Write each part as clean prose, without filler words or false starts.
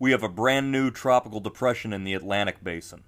We have a brand new tropical depression in the Atlantic Basin.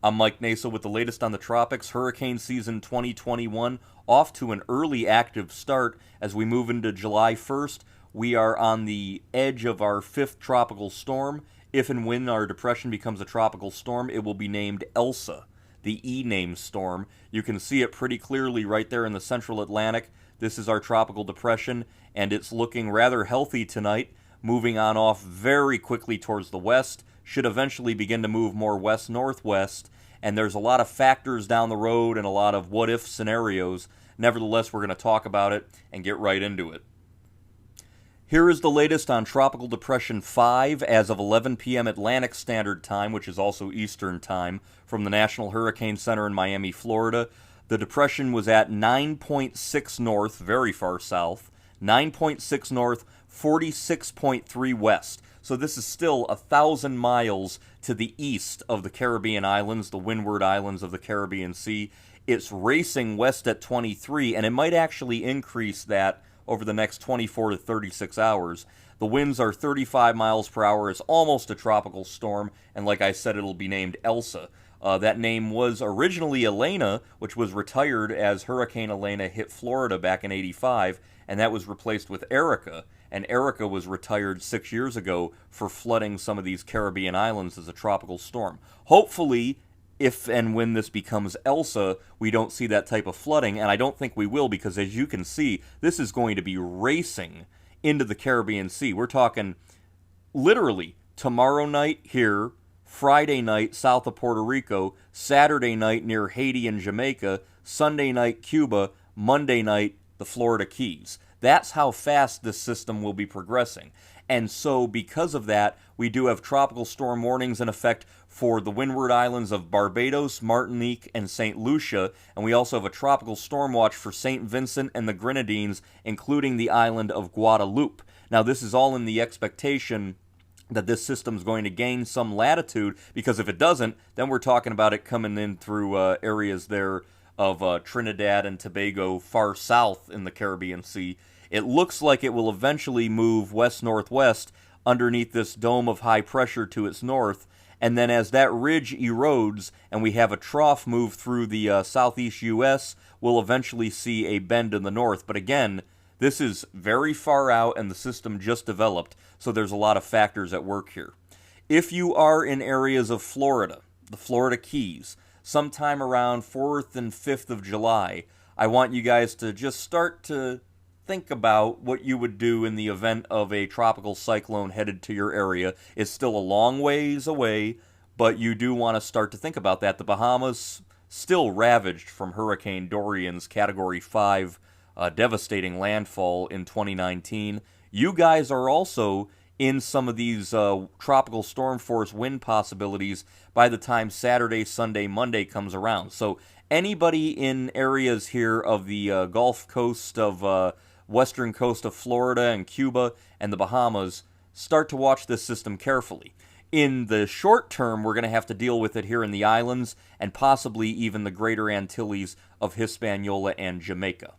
I'm Mike Nasa with the latest on the tropics. Hurricane season 2021 off to an early active start as we move into July 1st. We are on the edge of our fifth tropical storm. If and when our depression becomes a tropical storm, it will be named Elsa, the E-name storm. You can see it pretty clearly right there in the central Atlantic. This is our tropical depression, and it's looking rather healthy tonight, moving on off very quickly towards the west, should eventually begin to move more west-northwest, and there's a lot of factors down the road and a lot of what-if scenarios. Nevertheless, we're going to talk about it and get right into it. Here is the latest on Tropical Depression 5 as of 11 p.m. Atlantic Standard Time, which is also Eastern Time, from the National Hurricane Center in Miami, Florida. The depression was at 9.6 north, very far south, 9.6 north, 46.3 west. So this is still 1,000 miles to the east of the Caribbean islands, the Windward Islands of the Caribbean Sea. It's racing west at 23, and it might actually increase that over the next 24 to 36 hours. The winds are 35 miles per hour. It's almost a tropical storm, and like I said, it'll be named Elsa. That name was originally Elena, which was retired as Hurricane Elena hit Florida back in '85, and that was replaced with Erica. And Erica was retired 6 years ago for flooding some of these Caribbean islands as a tropical storm. Hopefully, if and when this becomes Elsa, we don't see that type of flooding, and I don't think we will, because as you can see, this is going to be racing into the Caribbean Sea. We're talking literally tomorrow night here, Friday night south of Puerto Rico, Saturday night near Haiti and Jamaica, Sunday night Cuba, Monday night the Florida Keys. That's how fast this system will be progressing. And so because of that, we do have tropical storm warnings in effect for the Windward Islands of Barbados, Martinique, and St. Lucia, and we also have a tropical storm watch for St. Vincent and the Grenadines, including the island of Guadeloupe. Now this is all in the expectation that this system's going to gain some latitude, because if it doesn't, then we're talking about it coming in through areas there of Trinidad and Tobago far south in the Caribbean Sea. It looks like it will eventually move west-northwest underneath this dome of high pressure to its north, and then as that ridge erodes and we have a trough move through the southeast U.S., we'll eventually see a bend in the north. But again, this is very far out and the system just developed, so there's a lot of factors at work here. If you are in areas of Florida, the Florida Keys, sometime around 4th and 5th of July, I want you guys to just start to think about what you would do in the event of a tropical cyclone headed to your area. It's still a long ways away, but you do want to start to think about that. The Bahamas still ravaged from Hurricane Dorian's Category 5 devastating landfall in 2019. You guys are also in some of these tropical storm force wind possibilities by the time Saturday, Sunday, Monday comes around. So anybody in areas here of the Gulf Coast of western coast of Florida and Cuba and the Bahamas, start to watch this system carefully. In the short term, we're going to have to deal with it here in the islands and possibly even the greater Antilles of Hispaniola and Jamaica.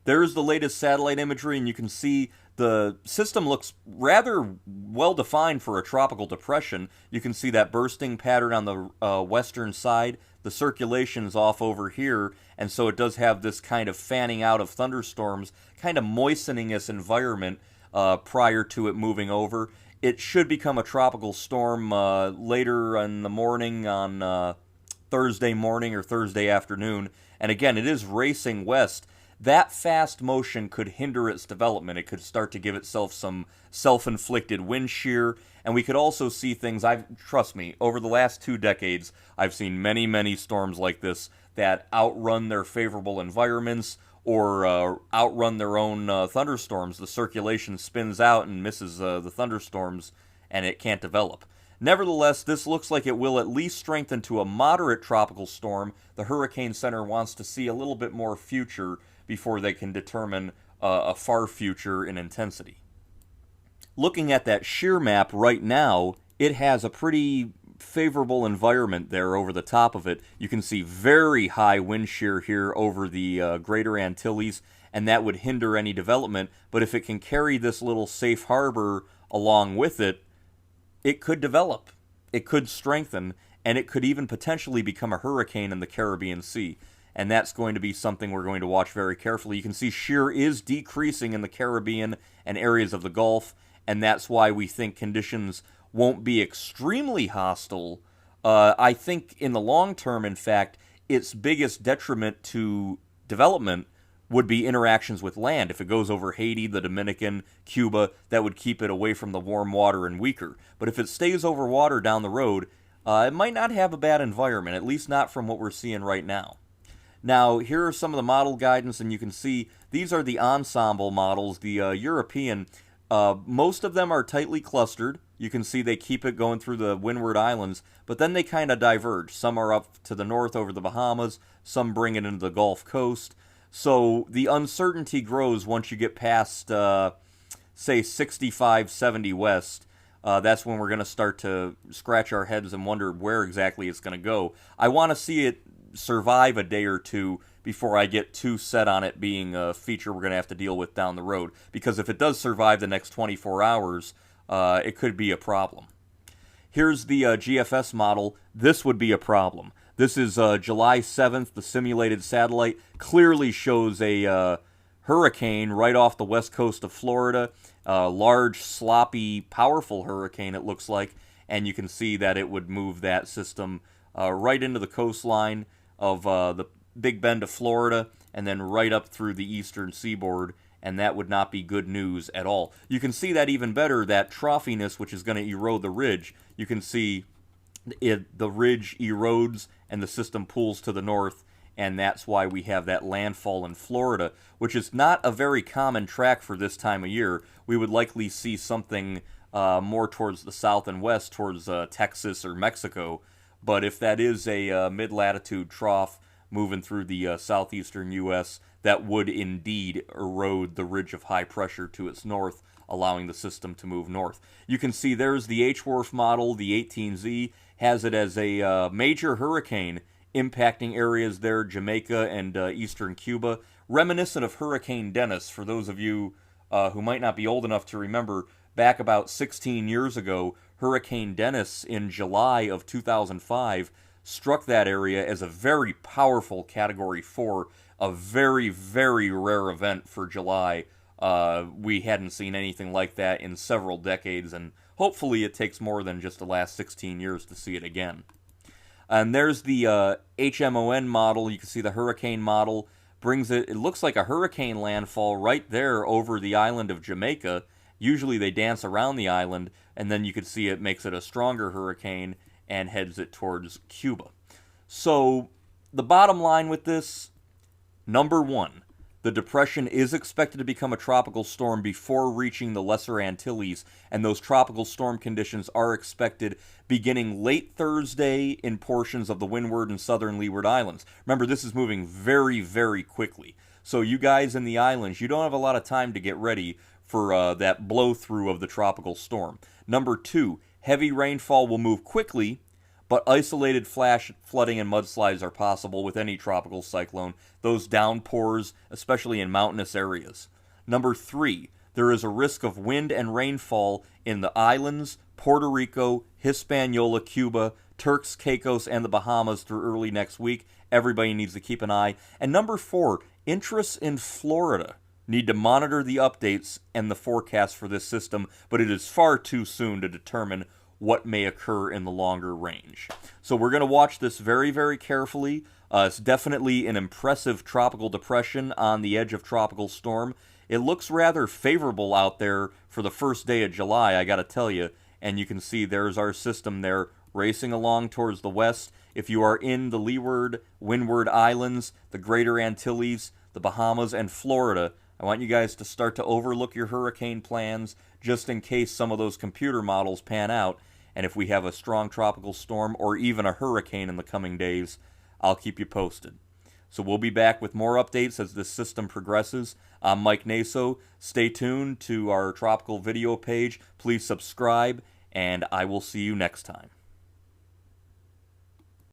There's the latest satellite imagery, and you can see the system looks rather well-defined for a tropical depression. You can see that bursting pattern on the western side. The circulation's off over here, and so it does have this kind of fanning out of thunderstorms, kind of moistening this environment prior to it moving over. It should become a tropical storm later in the morning on Thursday morning or Thursday afternoon. And again, it is racing west. That fast motion could hinder its development. It could start to give itself some self-inflicted wind shear, and we could also see things, trust me, over the last 2 decades, I've seen many, many storms like this that outrun their favorable environments or outrun their own thunderstorms. The circulation spins out and misses the thunderstorms, and it can't develop. Nevertheless, this looks like it will at least strengthen to a moderate tropical storm. The Hurricane Center wants to see a little bit more future before they can determine a far future in intensity. Looking at that shear map right now, it has a pretty favorable environment there over the top of it. You can see very high wind shear here over the greater Antilles, and that would hinder any development. But if it can carry this little safe harbor along with it, it could develop, it could strengthen, and it could even potentially become a hurricane in the Caribbean Sea. And that's going to be something we're going to watch very carefully. You can see shear is decreasing in the Caribbean and areas of the Gulf, and that's why we think conditions won't be extremely hostile. I think in the long term, in fact, its biggest detriment to development would be interactions with land. If it goes over Haiti, the Dominican, Cuba, that would keep it away from the warm water and weaker. But if it stays over water down the road, it might not have a bad environment, at least not from what we're seeing right now. Now, here are some of the model guidance, and you can see these are the ensemble models, the European. Most of them are tightly clustered. You can see they keep it going through the Windward Islands, but then they kind of diverge. Some are up to the north over the Bahamas, some bring it into the Gulf Coast. So the uncertainty grows once you get past, say, 65, 70 west. That's when we're going to start to scratch our heads and wonder where exactly it's going to go. I want to see it survive a day or two before I get too set on it being a feature we're going to have to deal with down the road. Because if it does survive the next 24 hours, it could be a problem. Here's the GFS model. This would be a problem. This is July 7th. The simulated satellite clearly shows a hurricane right off the west coast of Florida. Large, sloppy, powerful hurricane, it looks like. And you can see that it would move that system right into the coastline of the Big Bend of Florida and then right up through the eastern seaboard. And that would not be good news at all. You can see that even better, that troughiness, which is going to erode the ridge. You can see the ridge erodes and the system pulls to the north, and that's why we have that landfall in Florida, which is not a very common track for this time of year. We would likely see something more towards the south and west, towards Texas or Mexico. But if that is a mid-latitude trough moving through the southeastern U.S., that would indeed erode the ridge of high pressure to its north, allowing the system to move north. You can see there's the H-Wharf model, the 18Z, has it as a major hurricane impacting areas there, Jamaica and eastern Cuba, reminiscent of Hurricane Dennis. For those of you who might not be old enough to remember, back about 16 years ago, Hurricane Dennis in July of 2005 struck that area as a very powerful Category 4, a very, very rare event for July. We hadn't seen anything like that in several decades, and hopefully it takes more than just the last 16 years to see it again. And there's the HMON model. You can see the hurricane model brings it looks like a hurricane landfall right there over the island of Jamaica. Usually they dance around the island, and then you can see it makes it a stronger hurricane and heads it towards Cuba. So the bottom line with this, number one, the depression is expected to become a tropical storm before reaching the Lesser Antilles, and those tropical storm conditions are expected beginning late Thursday in portions of the Windward and Southern Leeward Islands. Remember, this is moving very, very quickly. So you guys in the islands, you don't have a lot of time to get ready for that blow-through of the tropical storm. Number two, heavy rainfall will move quickly, but isolated flash flooding and mudslides are possible with any tropical cyclone, those downpours, especially in mountainous areas. Number three, there is a risk of wind and rainfall in the islands, Puerto Rico, Hispaniola, Cuba, Turks, Caicos, and the Bahamas through early next week. Everybody needs to keep an eye. And number four, interests in Florida need to monitor the updates and the forecast for this system, but it is far too soon to determine what may occur in the longer range. So we're going to watch this very, very carefully. It's definitely an impressive tropical depression on the edge of tropical storm. It looks rather favorable out there for the first day of July, I got to tell you. And you can see there's our system there racing along towards the west. If you are in the Leeward, Windward Islands, the Greater Antilles, the Bahamas, and Florida, I want you guys to start to overlook your hurricane plans just in case some of those computer models pan out. And if we have a strong tropical storm or even a hurricane in the coming days, I'll keep you posted. So we'll be back with more updates as this system progresses. I'm Mike Naso. Stay tuned to our tropical video page. Please subscribe, and I will see you next time.